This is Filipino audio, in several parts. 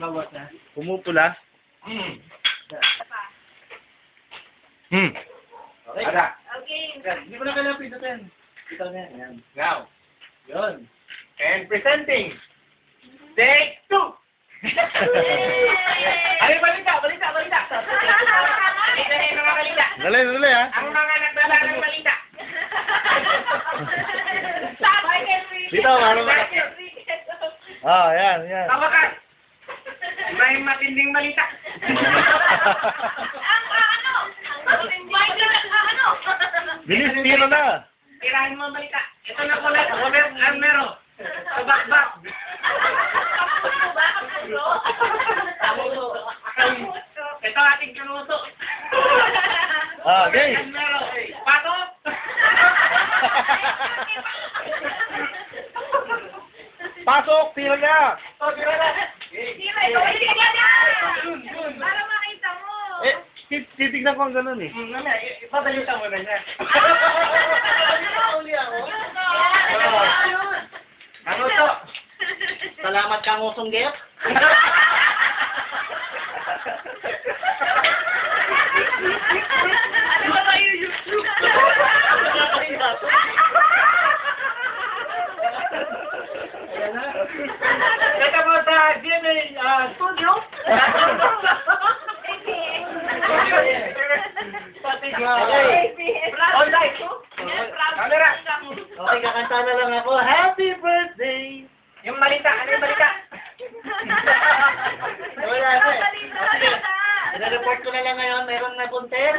Bawas na. Pumupula. Okay. Ada. Okay. Hindi mo na kailangan pindutin. Ito na yan. Now. Yun. And presenting. Take 2. Ay, balita. Balita na yung mga balita. Dali ha. Ang mga nagbabasa ng balita. Dito, ano ba? Yan. Tawakan. May matinding balita. Bilis, tiro na. Tirahin mo ang balita. Ito na ulit. Almero. Sabak-bak. Ito ating kanuso. Okay. Almero. Patok. Pasok, tiro na. Tira na. Para makita mo. Titignan ko ang ganun eh. Ipadalitan mo na niya. Uli ako. Kanuso. Salamat kang usong get. Ano ba tayo YouTube? Ito mo sa GMA Studio. Online. Camera. Okay, kakanta na lang ako. Happy birthday! Yung balita, ano yung balita? Wala na eh. Ina-report ko na lang ngayon, meron na punter.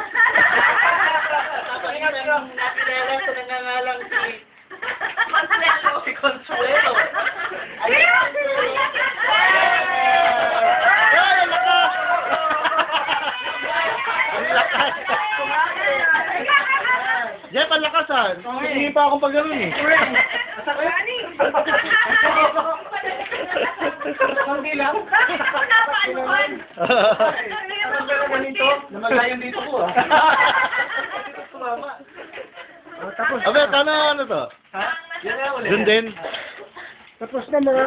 Tapos yung nakilala sa nangangalang si Consuelo. Ayun! Jeff, ang lakasan. Hindi pa akong pag gano'n eh. Hindi lang. Namalayan dito ko ah. Tapos. Abe, ano to? Ha? Yan na ulit. Dun din. Tapos na mga